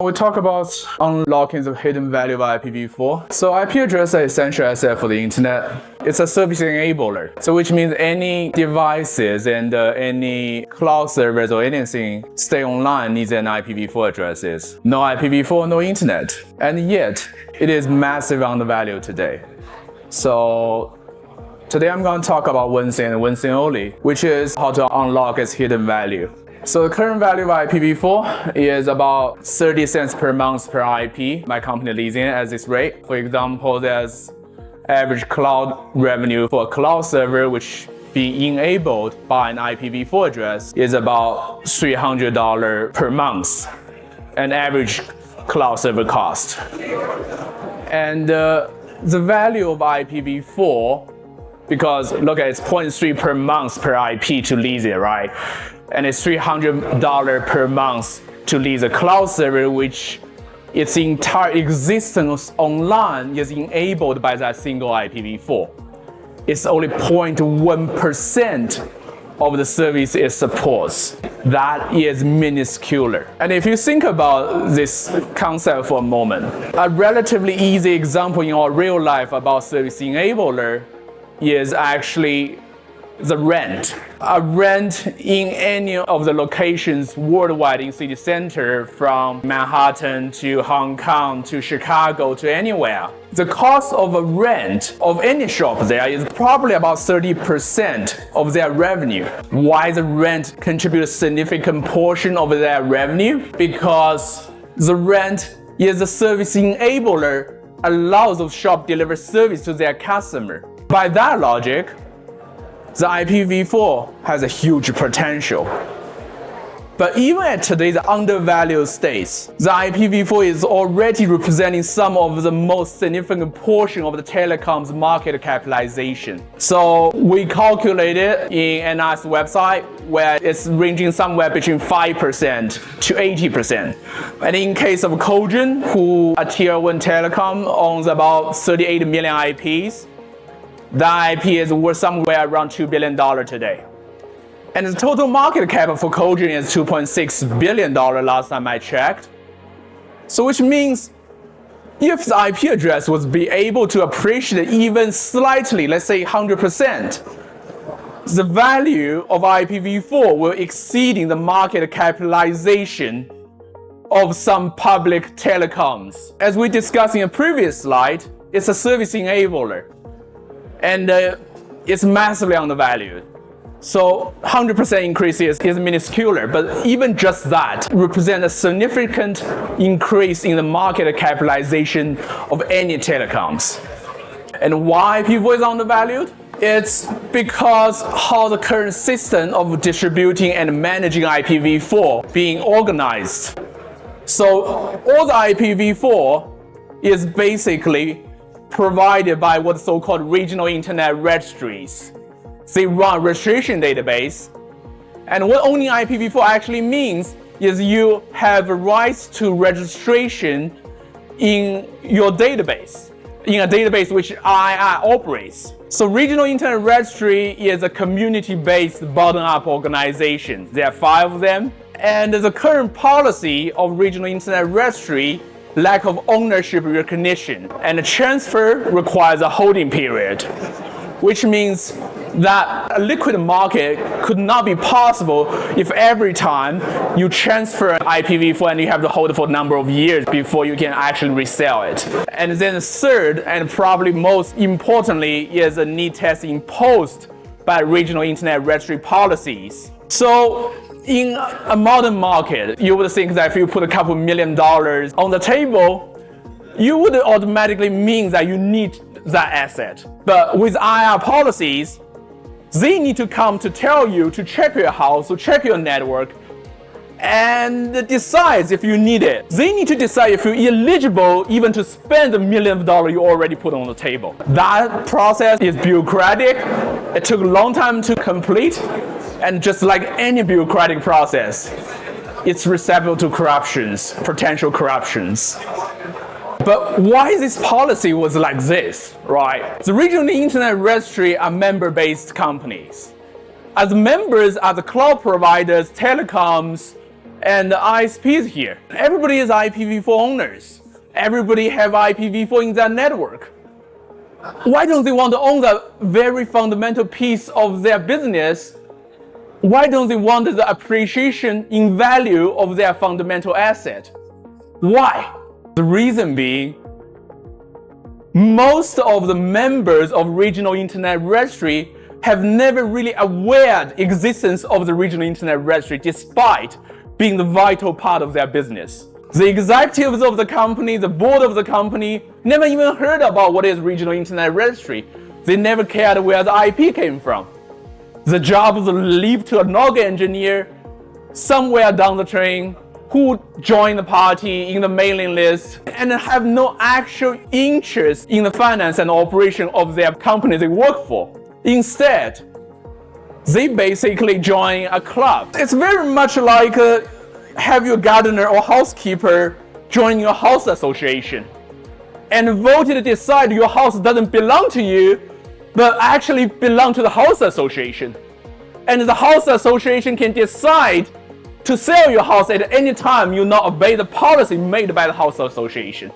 We talk about unlocking the hidden value of IPv4. So IP address is an essential asset for the internet. It's a service enabler. So which means any devices and any cloud servers or anything stay online needs an IPv4 addresses. No IPv4, no internet. And yet, it is massively undervalued today. So today I'm going to talk about one thing and one thing only, which is how to unlock its hidden value. So the current value of IPv4 is about 30 cents per month per IP. My company leasing it at this rate. For example, there's average cloud revenue for a cloud server which being enabled by an IPv4 address is about $300 per month, an average cloud server cost. And the value of IPv4, because look at it's 0.3 per month per IP to lease it, right? And it's $300 per month to lease a cloud server, which its entire existence online is enabled by that single IPv4. It's only 0.1% of the service it supports. That is minuscule. And if you think about this concept for a moment, a relatively easy example in our real life about service enabler is actually the rent. A rent in any of the locations worldwide in city center, from Manhattan to Hong Kong to Chicago to anywhere. The cost of a rent of any shop there is probably about 30% of their revenue. Why the rent contributes a significant portion of their revenue? Because the rent is a service enabler, allows the shop deliver service to their customer. By that logic, the IPv4 has a huge potential. But even at today's undervalued states, the IPv4 is already representing some of the most significant portion of the telecoms market capitalization. So we calculated in NIS website where it's ranging somewhere between 5% to 80%. And in case of Cogent, who a tier 1 telecom owns about 38 million IPs, that IP is worth somewhere around $2 billion today. And the total market cap for Cogent is $2.6 billion last time I checked. So which means if the IP address was be able to appreciate even slightly, let's say 100%, the value of IPv4 will exceed the market capitalization of some public telecoms. As we discussed in a previous slide, it's a service enabler. And it's massively undervalued. So 100% increase is minuscule, but even just that represents a significant increase in the market capitalization of any telecoms. And why IPv4 is undervalued? It's because how the current system of distributing and managing IPv4 being organized. So all the IPv4 is basically provided by what so-called regional internet registries. They run registration database, and what owning IPv4 actually means is you have rights to registration in your database, in a database which II operates. So regional internet registry is a community-based bottom-up organization. There are 5 of them, and the current policy of regional internet registry lack of ownership recognition, and the transfer requires a holding period, which means that a liquid market could not be possible if every time you transfer an IPv4 and you have to hold it for a number of years before you can actually resell it. And then the third, and probably most importantly, is a need test imposed by regional internet registry policies. So in a modern market, you would think that if you put a couple $1 million on the table, you would automatically mean that you need that asset. But with IR policies, they need to come to tell you to check your house, to check your network, and decide if you need it. They need to decide if you're eligible even to spend $1 million you already put on the table. That process is bureaucratic. It took a long time to complete. And just like any bureaucratic process, it's susceptible to corruptions, potential corruptions. But why this policy was like this, right? The regional internet registry are member-based companies. As members are the cloud providers, telecoms, and the ISPs here. Everybody is IPv4 owners. Everybody have IPv4 in their network. Why don't they want to own that very fundamental piece of their business? Why don't they want the appreciation in value of their fundamental asset? Why? The reason being, most of the members of regional internet registry have never really aware the existence of the regional internet registry despite being the vital part of their business. The executives of the company, the board of the company, never even heard about what is regional internet registry. They never cared where the IP came from. The job was left to a NOG engineer somewhere down the train who joined the party in the mailing list and have no actual interest in the finance and operation of their company they work for. Instead, they basically join a club. It's very much like have your gardener or housekeeper join your house association and vote to decide your house doesn't belong to you, but actually belong to the house association. And the house association can decide to sell your house at any time you not obey the policy made by the house association.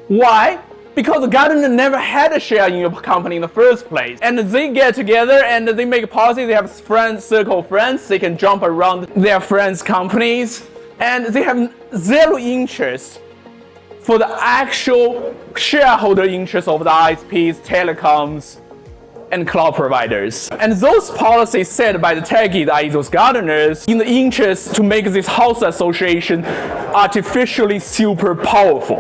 Why? Because the gardener never had a share in your company in the first place. And they get together and they make a policy, they have friends, circle of friends, they can jump around their friends' companies, and they have zero interest for the actual shareholder interest of the ISPs, telecoms, and cloud providers. And those policies set by the techies, i.e. those gardeners, in the interest to make this house association artificially super powerful.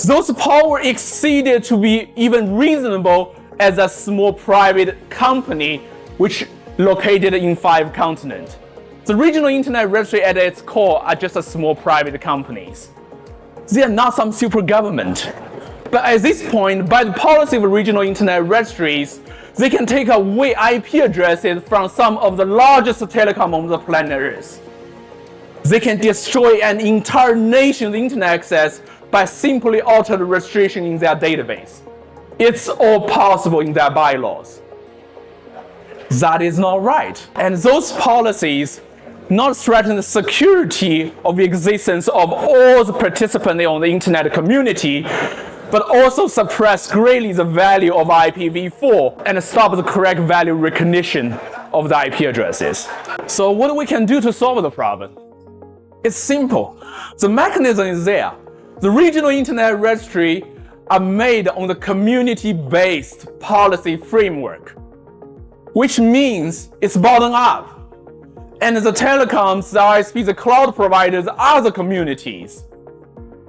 Those power exceeded to be even reasonable as a small private company which located in 5 continents. The regional internet registry at its core are just a small private companies. They are not some super government. But at this point, by the policy of regional internet registries, they can take away IP addresses from some of the largest telecom on the planet Earth. They can destroy an entire nation's internet access by simply altering the registration in their database. It's all possible in their bylaws. That is not right. And those policies not threaten the security of the existence of all the participants on the internet community, but also suppress greatly the value of IPv4 and stop the correct value recognition of the IP addresses. So what we can do to solve the problem? It's simple. The mechanism is there. The regional internet registry are made on the community-based policy framework, which means it's bottom up. And the telecoms, the ISPs, the cloud providers are the communities.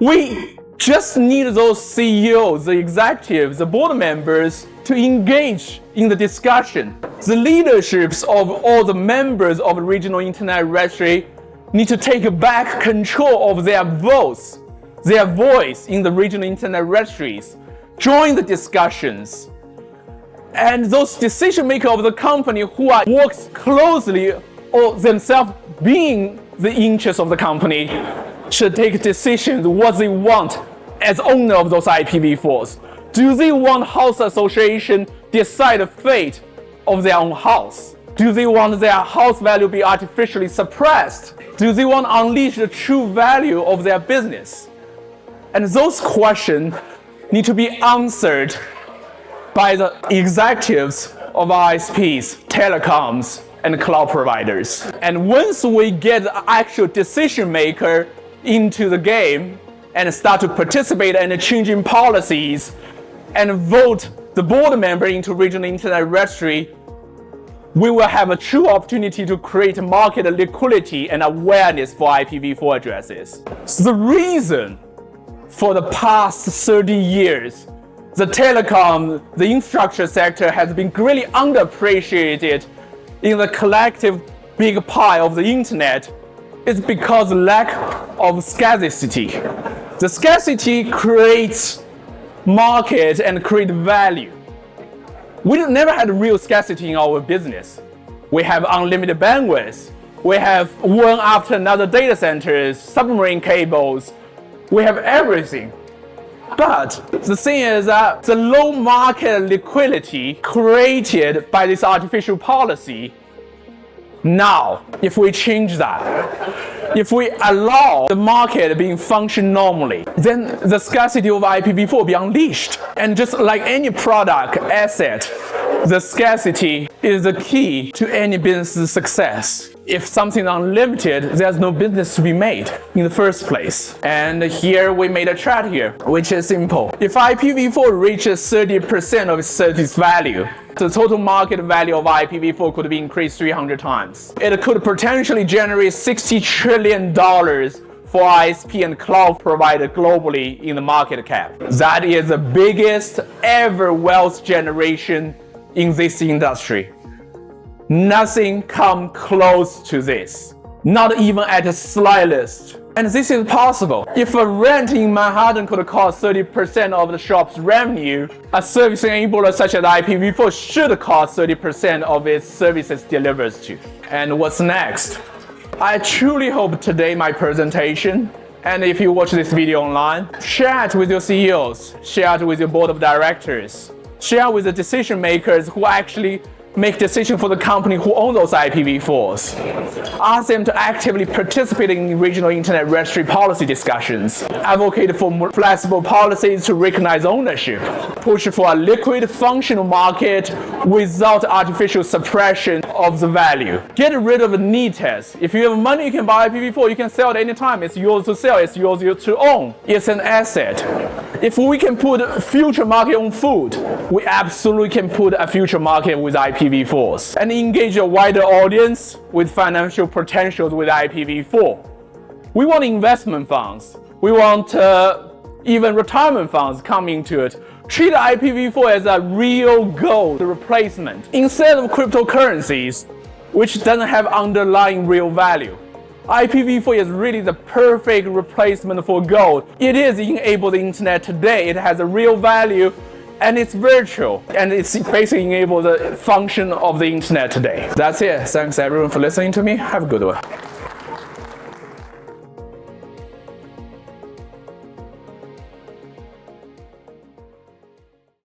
We just need those CEOs, the executives, the board members to engage in the discussion. The leaderships of all the members of the regional internet registry need to take back control of their voice in the regional internet registries, join the discussions. And those decision makers of the company who works closely or themselves being the interest of the company should take decisions what they want as owner of those IPv4s. Do they want house association decide the fate of their own house? Do they want their house value be artificially suppressed? Do they want to unleash the true value of their business? And those questions need to be answered by the executives of ISPs, telecoms, and cloud providers. And once we get the actual decision maker into the game and start to participate in changing policies and vote the board member into regional internet registry, we will have a true opportunity to create market liquidity and awareness for IPv4 addresses. So the reason for the past 30 years, the telecom, the infrastructure sector has been greatly underappreciated in the collective big pie of the internet is because lack of scarcity. The scarcity creates market and create value. We never had real scarcity in our business. We have unlimited bandwidth. We have one after another data centers, submarine cables. We have everything. But the thing is that the low market liquidity created by this artificial policy Now, if we change that, if we allow the market being function normally, then the scarcity of IPv4 will be unleashed. And just like any product, asset, the scarcity is the key to any business success. If something is unlimited, there's no business to be made in the first place. And here we made a chart here, which is simple. If IPv4 reaches 30% of its service value, the total market value of IPv4 could be increased 300 times. It could potentially generate $60 trillion for ISP and cloud provider globally in the market cap. That is the biggest ever wealth generation in this industry. Nothing comes close to this, not even at the slightest. And this is possible. If a rent in Manhattan could cost 30% of the shop's revenue, a service enabler such as IPv4 should cost 30% of its services delivered to. And what's next? I truly hope today my presentation, and if you watch this video online, share it with your CEOs, share it with your board of directors, share with the decision makers who actually make decisions for the company who own those IPv4s. Ask them to actively participate in regional internet registry policy discussions. Advocate for more flexible policies to recognize ownership. Push for a liquid, functional market without artificial suppression of the value. Get rid of the need test. If you have money, you can buy IPv4. You can sell it anytime. It's yours to sell. It's yours to own. It's an asset. If we can put a future market on food, we absolutely can put a future market with IPv4s and engage a wider audience with financial potentials with IPv4. We want investment funds. We want even retirement funds coming to it. Treat IPv4 as a real gold replacement instead of cryptocurrencies, which doesn't have underlying real value. IPv4 is really the perfect replacement for gold. It is enabled the internet today. It has a real value and it's virtual, and it's basically enabled the function of the internet today. That's it. Thanks everyone for listening to me. Have a good one.